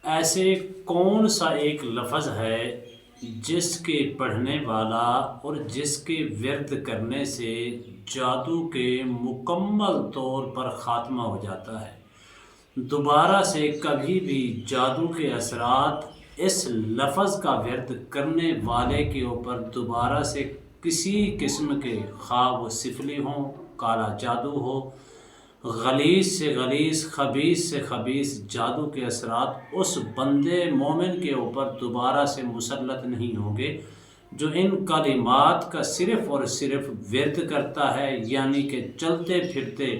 ایسے کون سا ایک لفظ ہے جس کے پڑھنے والا اور جس کے ورد کرنے سے جادو کے مکمل طور پر خاتمہ ہو جاتا ہے، دوبارہ سے کبھی بھی جادو کے اثرات اس لفظ کا ورد کرنے والے کے اوپر دوبارہ سے کسی قسم کے، خواہ وہ سفلی ہوں، کالا جادو ہو، غلیظ سے غلیظ، خبیث سے خبیث جادو کے اثرات اس بندے مومن کے اوپر دوبارہ سے مسلط نہیں ہوں گے جو ان کلمات کا صرف اور صرف ورد کرتا ہے، یعنی کہ چلتے پھرتے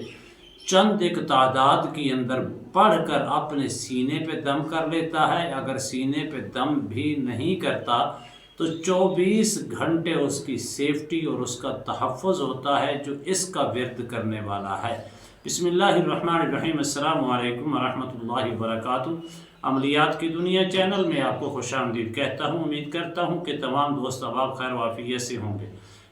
چند ایک تعداد کے اندر پڑھ کر اپنے سینے پہ دم کر لیتا ہے۔ اگر سینے پہ دم بھی نہیں کرتا تو 24 گھنٹے اس کی سیفٹی اور اس کا تحفظ ہوتا ہے جو اس کا ورد کرنے والا ہے۔ بسم اللہ الرحمن الرحیم۔ السلام علیکم ورحمۃ اللہ وبرکاتہ۔ عملیات کی دنیا چینل میں آپ کو خوش آمدید کہتا ہوں۔ امید کرتا ہوں کہ تمام دوست احباب خیر و عافیت سے ہوں گے۔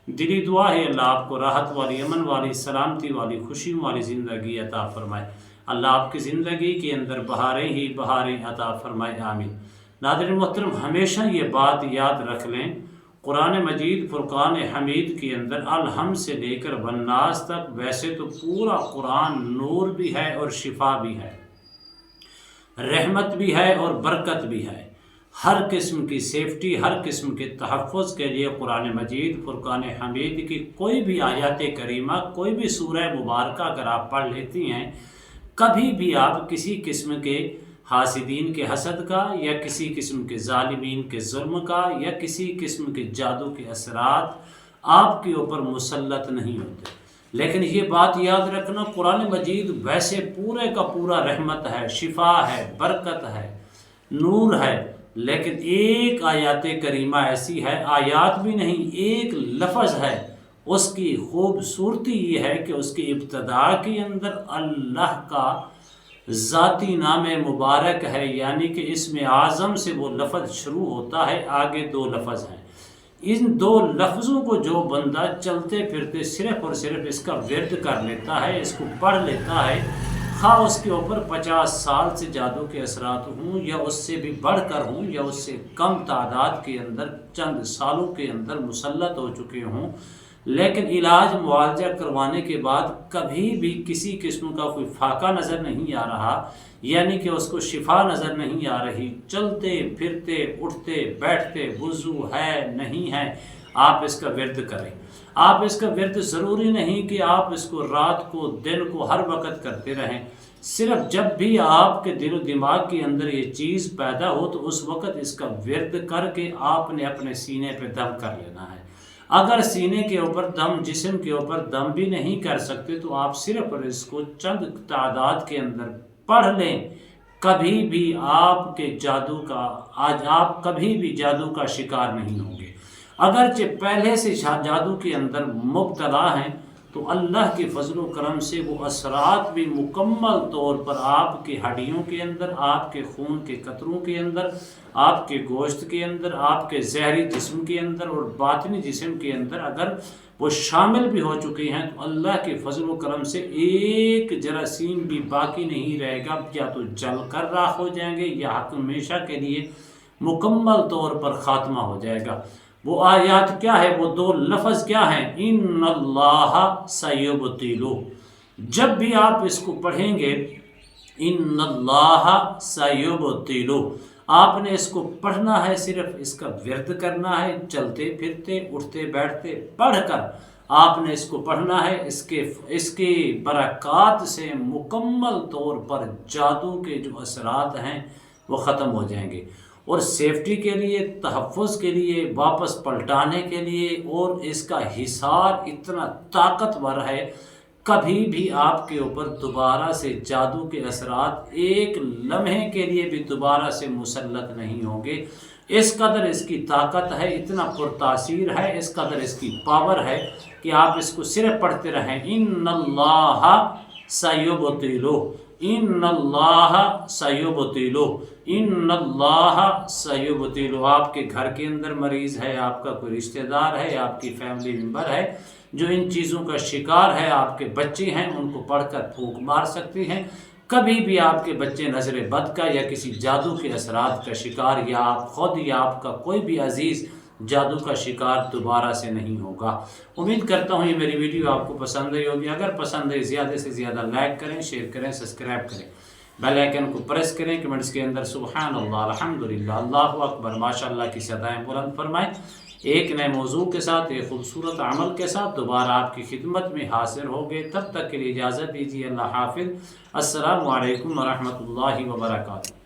دلی دعا ہے اللہ آپ کو راحت والی، امن والی، سلامتی والی، خوشی والی زندگی عطا فرمائے۔ اللہ آپ کی زندگی کے اندر بہاریں ہی بہاریں عطا فرمائے، آمین۔ ناظرین محترم، ہمیشہ یہ بات یاد رکھ لیں، قرآن مجید فرقان حمید کے اندر الحمد سے لے کر والناس تک ویسے تو پورا قرآن نور بھی ہے اور شفا بھی ہے، رحمت بھی ہے اور برکت بھی ہے۔ ہر قسم کی سیفٹی، ہر قسم کے تحفظ کے لیے قرآن مجید فرقان حمید کی کوئی بھی آیات کریمہ، کوئی بھی سورہ مبارکہ اگر آپ پڑھ لیتی ہیں، کبھی بھی آپ کسی قسم کے حاسدین کے حسد کا، یا کسی قسم کے ظالمین کے ظلم کا، یا کسی قسم کے جادو کے اثرات آپ کے اوپر مسلط نہیں ہوتے۔ لیکن یہ بات یاد رکھنا، قرآن مجید ویسے پورے کا پورا رحمت ہے، شفا ہے، برکت ہے، نور ہے، لیکن ایک آیات کریمہ ایسی ہے، آیات بھی نہیں، ایک لفظ ہے، اس کی خوبصورتی یہ ہے کہ اس کی ابتدا کے اندر اللہ کا ذاتی نام مبارک ہے، یعنی کہ اسم اعظم سے وہ لفظ شروع ہوتا ہے، آگے دو لفظ ہیں۔ ان دو لفظوں کو جو بندہ چلتے پھرتے صرف اور صرف اس کا ورد کر لیتا ہے، اس کو پڑھ لیتا ہے، خواہ اس کے اوپر 50 سال سے جادو کے اثرات ہوں، یا اس سے بھی بڑھ کر ہوں، یا اس سے کم تعداد کے اندر چند سالوں کے اندر مسلط ہو چکے ہوں، لیکن علاج معالجہ کروانے کے بعد کبھی بھی کسی قسم کا کوئی فاقہ نظر نہیں آ رہا، یعنی کہ اس کو شفا نظر نہیں آ رہی، چلتے پھرتے اٹھتے بیٹھتے وضو ہے نہیں ہے، آپ اس کا ورد کریں۔ آپ اس کا ورد ضروری نہیں کہ آپ اس کو رات کو دن کو ہر وقت کرتے رہیں، صرف جب بھی آپ کے دل و دماغ کے اندر یہ چیز پیدا ہو تو اس وقت اس کا ورد کر کے آپ نے اپنے سینے پہ دم کر لینا ہے۔ اگر سینے کے اوپر دم، جسم کے اوپر دم بھی نہیں کر سکتے تو آپ صرف اس کو چند تعداد کے اندر پڑھ لیں، کبھی بھی آپ کے جادو کا، آج آپ کبھی بھی جادو کا شکار نہیں ہوں گے۔ اگرچہ پہلے سے جادو کے اندر مبتلا ہیں تو اللہ کے فضل و کرم سے وہ اثرات بھی مکمل طور پر آپ کی ہڈیوں کے اندر، آپ کے خون کے قطروں کے اندر، آپ کے گوشت کے اندر، آپ کے ظاہری جسم کے اندر اور باطنی جسم کے اندر اگر وہ شامل بھی ہو چکے ہیں تو اللہ کے فضل و کرم سے ایک جراثیم بھی باقی نہیں رہے گا، یا تو جل کر راکھ ہو جائیں گے یا ہمیشہ کے لیے مکمل طور پر خاتمہ ہو جائے گا۔ وہ آیات کیا ہے، وہ دو لفظ کیا ہیں؟ ان اللہ سیبطلہ۔ جب بھی آپ اس کو پڑھیں گے، ان اللہ سیبطلہ، آپ نے اس کو پڑھنا ہے، صرف اس کا ورد کرنا ہے، چلتے پھرتے اٹھتے بیٹھتے پڑھ کر آپ نے اس کو پڑھنا ہے۔ اس کے برکات سے مکمل طور پر جادو کے جو اثرات ہیں وہ ختم ہو جائیں گے، اور سیفٹی کے لیے، تحفظ کے لیے، واپس پلٹانے کے لیے، اور اس کا حصار اتنا طاقتور ہے، کبھی بھی آپ کے اوپر دوبارہ سے جادو کے اثرات ایک لمحے کے لیے بھی دوبارہ سے مسلط نہیں ہوں گے۔ اس قدر اس کی طاقت ہے، اتنا پرتاثیر ہے، اس قدر اس کی پاور ہے کہ آپ اس کو صرف پڑھتے رہیں، ان اللہ سیبطلہ، ان اللہ سیبطلہ، ان اللہ سیبطلہ۔ آپ کے گھر کے اندر مریض ہے، آپ کا کوئی رشتہ دار ہے، آپ کی فیملی ممبر ہے جو ان چیزوں کا شکار ہے، آپ کے بچے ہیں، ان کو پڑھ کر پھونک مار سکتے ہیں، کبھی بھی آپ کے بچے نظر بد کا یا کسی جادو کے اثرات کا شکار، یا آپ خود یا آپ کا کوئی بھی عزیز جادو کا شکار دوبارہ سے نہیں ہوگا۔ امید کرتا ہوں یہ میری ویڈیو آپ کو پسند آئی ہوگی۔ اگر پسند ہے زیادہ سے زیادہ لائک کریں، شیئر کریں، سبسکرائب کریں، بیل آئیکن کو پریس کریں، کمنٹس کے اندر سبحان اللہ، الحمدللہ، اللہ اکبر، ماشاءاللہ کی صدائیں بلند فرمائیں۔ ایک نئے موضوع کے ساتھ، ایک خوبصورت عمل کے ساتھ دوبارہ آپ کی خدمت میں حاضر ہو گئے۔ تب تک کے لیے اجازت دیجیے، اللہ حافظ، السلام علیکم ورحمۃ اللہ وبرکاتہ۔